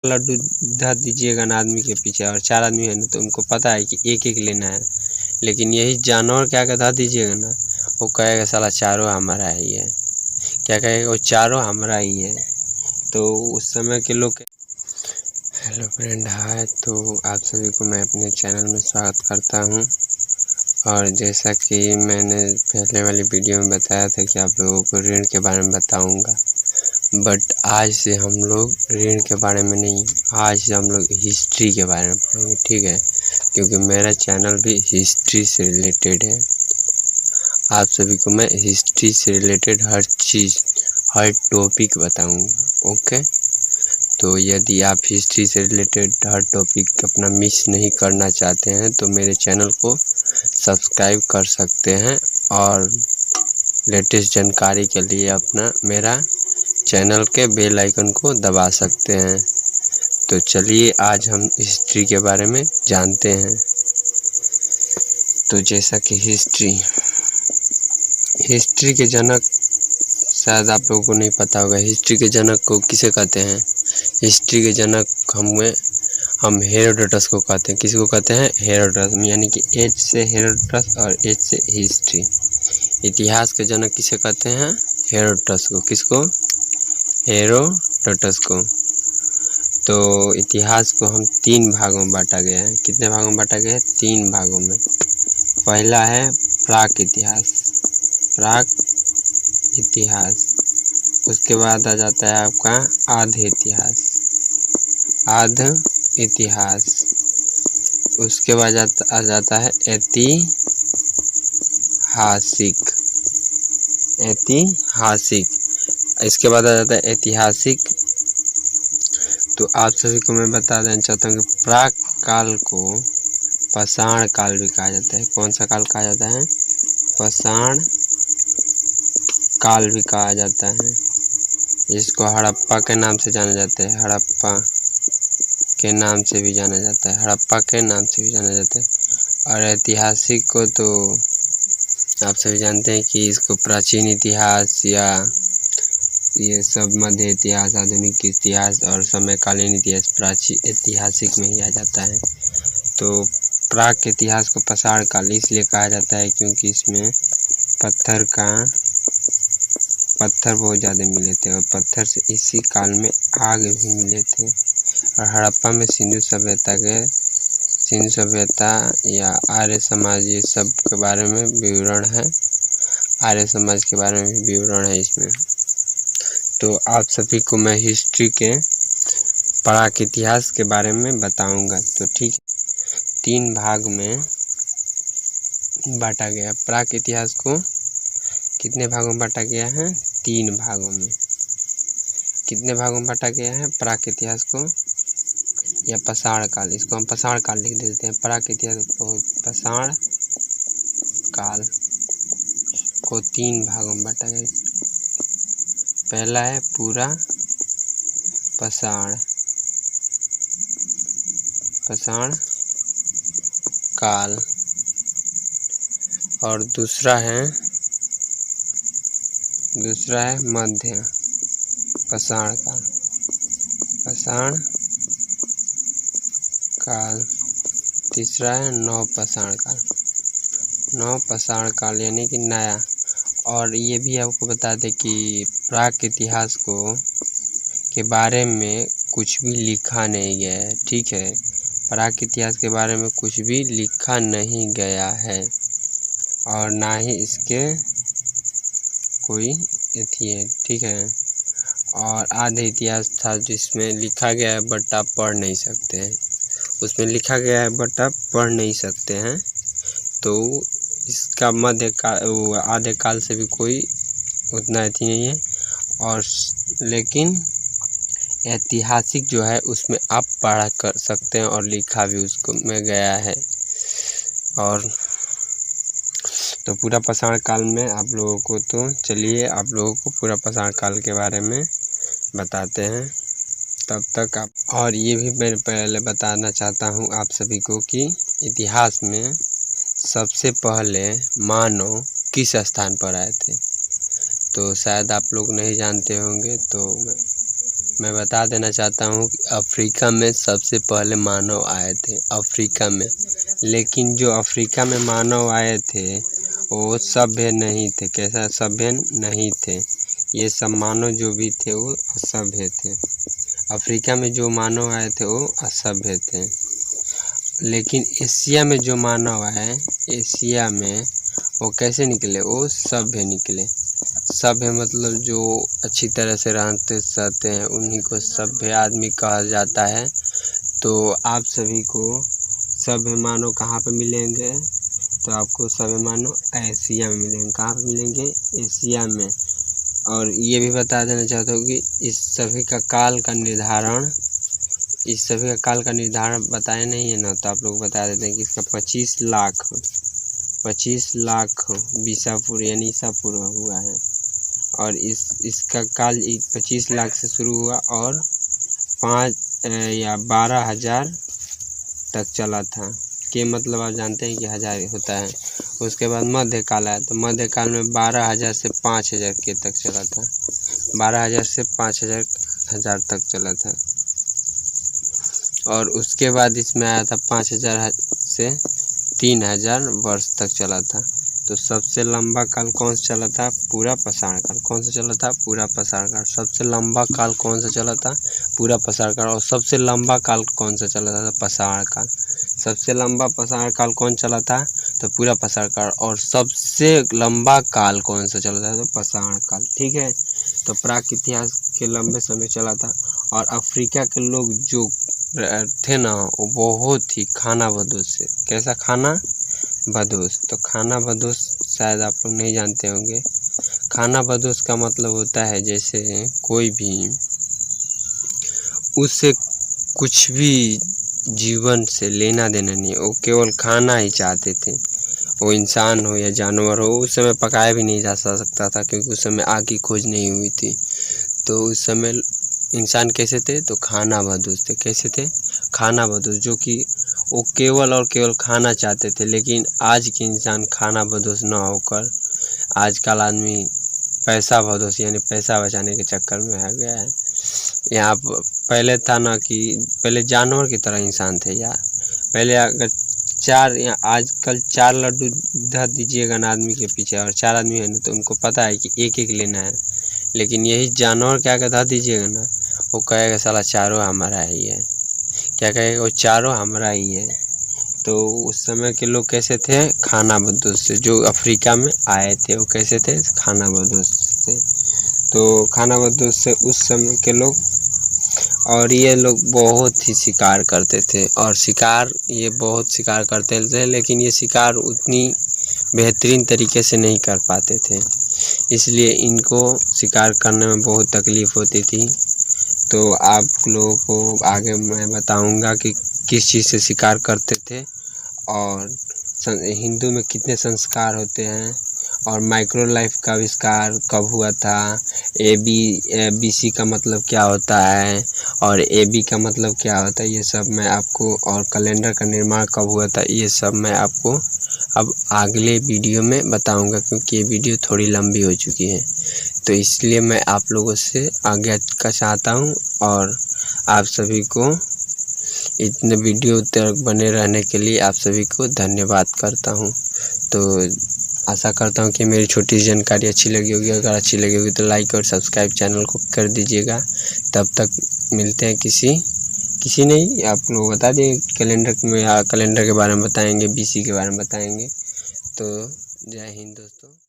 लड्डू धर दीजिएगा ना आदमी के पीछे, और 4 आदमी है ना तो उनको पता है कि एक एक लेना है, लेकिन यही जानवर क्या धर दीजिएगा ना, वो कहेगा साला चारों हमारा ही है। क्या कहेगा, वो चारों हमारा ही है। तो उस समय के लोग। हेलो फ्रेंड, हाय। तो आप सभी को मैं अपने चैनल में स्वागत करता हूं। और जैसा कि मैंने पहले वाली वीडियो में बताया था कि आप लोगों को ऋण के बारे में बताऊंगा, बट आज से हम लोग ऋण के बारे में नहीं, आज से हम लोग हिस्ट्री के बारे में पढ़ेंगे, ठीक है। क्योंकि मेरा चैनल भी हिस्ट्री से रिलेटेड है। आप सभी को मैं हिस्ट्री से रिलेटेड हर चीज़, हर टॉपिक बताऊंगा, ओके। तो यदि आप हिस्ट्री से रिलेटेड हर टॉपिक अपना मिस नहीं करना चाहते हैं तो मेरे चैनल को सब्सक्राइब कर सकते हैं, और लेटेस्ट जानकारी के लिए अपना मेरा चैनल के बेल आइकन को दबा सकते हैं। तो चलिए आज हम हिस्ट्री के बारे में जानते हैं। तो जैसा कि हिस्ट्री के जनक, शायद आप लोगों को नहीं पता होगा, हिस्ट्री के जनक को किसे कहते हैं। हिस्ट्री के जनक हम हेरोडोटस को कहते हैं। किसको कहते हैं? हेरोडोटस, यानी कि एच से हेरोडोटस और एच से हिस्ट्री। इतिहास के जनक किसे कहते हैं? हेरोडोटस को। किसको? हेरोडोटस को। तो इतिहास को हम 3 भागों में बांटा गया है। कितने भागों में बांटा गया है? 3 भागों में। पहला है प्राक इतिहास, प्राक इतिहास। उसके बाद आ जाता है आपका आद्य इतिहास, आद्य इतिहास। उसके बाद आ जाता है ऐतिहासिक, ऐतिहासिक। इसके बाद आ जाता है ऐतिहासिक। तो आप सभी को मैं बता देना चाहता हूँ कि प्राक काल को पाषाण काल भी कहा जाता है। कौन सा काल कहा जाता है? पाषाण काल भी कहा जाता है। इसको हड़प्पा के नाम से जाना जाता है, हड़प्पा के नाम से भी जाना जाता है, हड़प्पा के नाम से भी जाना जाता है। और ऐतिहासिक को तो आप सभी जानते हैं कि इसको प्राचीन इतिहास या ये सब मध्य इतिहास, आधुनिक इतिहास और समयकालीन इतिहास प्राचीन ऐतिहासिक में ही आ जाता है। तो प्राक इतिहास को पाषाण काल इसलिए कहा जाता है क्योंकि इसमें पत्थर बहुत ज़्यादा मिले थे, और पत्थर से इसी काल में आग भी मिले थे। और हड़प्पा में सिंधु सभ्यता या आर्य समाज, ये सब के बारे में विवरण है। आर्य समाज के बारे में भी विवरण है इसमें। तो आप सभी को मैं हिस्ट्री के प्राक इतिहास के बारे में बताऊंगा। तो ठीक है, 3 भाग में बांटा गया। प्राक इतिहास को कितने भागों में बांटा गया है? 3 भागों में। कितने भागों में बांटा गया है प्राक इतिहास को? या पाषाण काल, इसको हम पाषाण काल लिख देते हैं। प्राक इतिहास को पाषाण काल को 3 भागों में बांटा गया। पहला है पूरा पाषाण काल, और दूसरा है मध्य पाषाण काल। तीसरा है नव पाषाण काल, यानी कि नया। और ये भी आपको बता दें कि प्राक इतिहास के बारे में कुछ भी लिखा नहीं गया है, ठीक है। प्राक इतिहास के बारे में कुछ भी लिखा नहीं गया है, और ना ही इसके कोई अथी है, ठीक है। और आधे इतिहास था जिसमें लिखा गया है बट आप पढ़ नहीं सकते हैं, उसमें लिखा गया है बट आप पढ़ नहीं सकते हैं। तो इसका आधे काल से भी कोई उतना अथी नहीं है। और लेकिन ऐतिहासिक जो है उसमें आप पढ़ा कर सकते हैं, और लिखा भी उसको में गया है। और तो पूरा पाषाण काल में आप लोगों को, तो चलिए आप लोगों को पूरा पाषाण काल के बारे में बताते हैं। तब तक आप, और ये भी मैं पहले बताना चाहता हूँ आप सभी को कि इतिहास में सबसे पहले मानव किस स्थान पर आए थे। तो शायद आप लोग नहीं जानते होंगे, तो मैं मैं बता देना चाहता हूँ कि अफ्रीका में सबसे पहले मानव आए थे अफ्रीका में। लेकिन जो अफ्रीका में मानव आए थे वो सभ्य नहीं थे। कैसा सभ्य नहीं थे? ये सब मानव जो भी थे वो असभ्य थे। अफ्रीका में जो मानव आए थे वो असभ्य थे। लेकिन एशिया में जो मानव आए, एशिया में वो कैसे निकले? वो सभ्य निकले। सभ्य मतलब जो अच्छी तरह से रहते सहते हैं उन्हीं को सभ्य आदमी कहा जाता है। तो आप सभी को सभ्य मानव कहाँ पे मिलेंगे? तो आपको सभ्य मानव एशिया में मिलेंगे। कहाँ पे मिलेंगे? एशिया में। और ये भी बता देना चाहता हूँ कि इस सभी का काल का निर्धारण बताया नहीं है ना, तो आप लोग बता देते हैं कि इसका 25 लाख बीसापुर यानी ईसापुर हुआ है। और इसका काल 25 लाख से शुरू हुआ और 5 या 12,000 तक चला था। के मतलब आप जानते हैं कि 1000 होता है। उसके बाद मध्यकाल आया, तो मध्यकाल में 12,000 से 5,000 के तक चला था। 12,000 से 5,000 तक चला था। और उसके बाद इसमें आया था 5,000 से 3,000 वर्ष तक चला था। तो सबसे लंबा काल कौन सा चला था? पूरा पाषाण काल। कौन सा चला था? पूरा पाषाण काल। सबसे लंबा काल कौन सा चला था? पूरा पाषाण काल। और सबसे लंबा काल कौन सा चला था? पाषाण काल। सबसे लंबा पाषाण काल कौन चला था? तो पूरा पाषाण काल। और सबसे लंबा काल कौन सा चला था? तो पाषाण काल। ठीक है, तो प्राक इतिहास के लंबे समय चला था। और अफ्रीका के लोग जो थे ना वो बहुत ही खाना बदोश थे। कैसा खाना बदोश? तो खाना बदोश शायद आप लोग नहीं जानते होंगे। खाना बदोश का मतलब होता है जैसे कोई भी उससे कुछ भी जीवन से लेना देना नहीं, वो केवल खाना ही चाहते थे। वो इंसान हो या जानवर हो, उस समय पकाया भी नहीं जा सकता था क्योंकि उस समय आग की खोज नहीं हुई थी। तो उस समय इंसान कैसे थे? तो खाना बदोश थे। कैसे थे? खाना बदोश, जो कि वो केवल और केवल खाना चाहते थे। लेकिन आज के इंसान खाना बदोश ना होकर आजकल आदमी पैसा बदोश यानी पैसा बचाने के चक्कर में आ गया है। यहाँ पहले था ना कि पहले जानवर की तरह इंसान थे यार। पहले अगर आजकल 4 लड्डू धर दीजिएगा ना आदमी के पीछे और 4 आदमी है ना, तो उनको पता है कि एक एक लेना है। लेकिन यही जानवर क्या धर दीजिएगा ना, वो कहेगा साला चारों हमारा ही है। क्या कहेगा? वो चारों हमारा ही है। तो उस समय के लोग कैसे थे? खाना बदोश से। जो अफ्रीका में आए थे वो कैसे थे? खाना बदोश थे। तो खाना बदोश से उस समय के लोग, और ये लोग बहुत ही शिकार करते थे। और ये बहुत शिकार करते थे, लेकिन ये शिकार उतनी बेहतरीन तरीके से नहीं कर पाते थे, इसलिए इनको शिकार करने में बहुत तकलीफ़ होती थी। तो आप लोगों को आगे मैं बताऊंगा कि किस चीज़ से शिकार करते थे और हिंदू में कितने संस्कार होते हैं और माइक्रो लाइफ का आविष्कार कब हुआ था, ABC का मतलब क्या होता है और AB का मतलब क्या होता है, ये सब मैं आपको, और कैलेंडर का निर्माण कब हुआ था, ये सब मैं आपको अब अगले वीडियो में बताऊंगा, क्योंकि ये वीडियो थोड़ी लंबी हो चुकी है। तो इसलिए मैं आप लोगों से आज्ञा का चाहता हूँ और आप सभी को इतने वीडियो तक बने रहने के लिए आप सभी को धन्यवाद करता हूँ। तो आशा करता हूँ कि मेरी छोटी जानकारी अच्छी लगी होगी। अगर अच्छी लगी होगी तो लाइक और सब्सक्राइब चैनल को कर दीजिएगा। तब तक मिलते हैं किसी नहीं, आप लोग बता दिए कैलेंडर के बारे में बताएंगे, BC के बारे में बताएंगे। तो जय हिंद दोस्तों।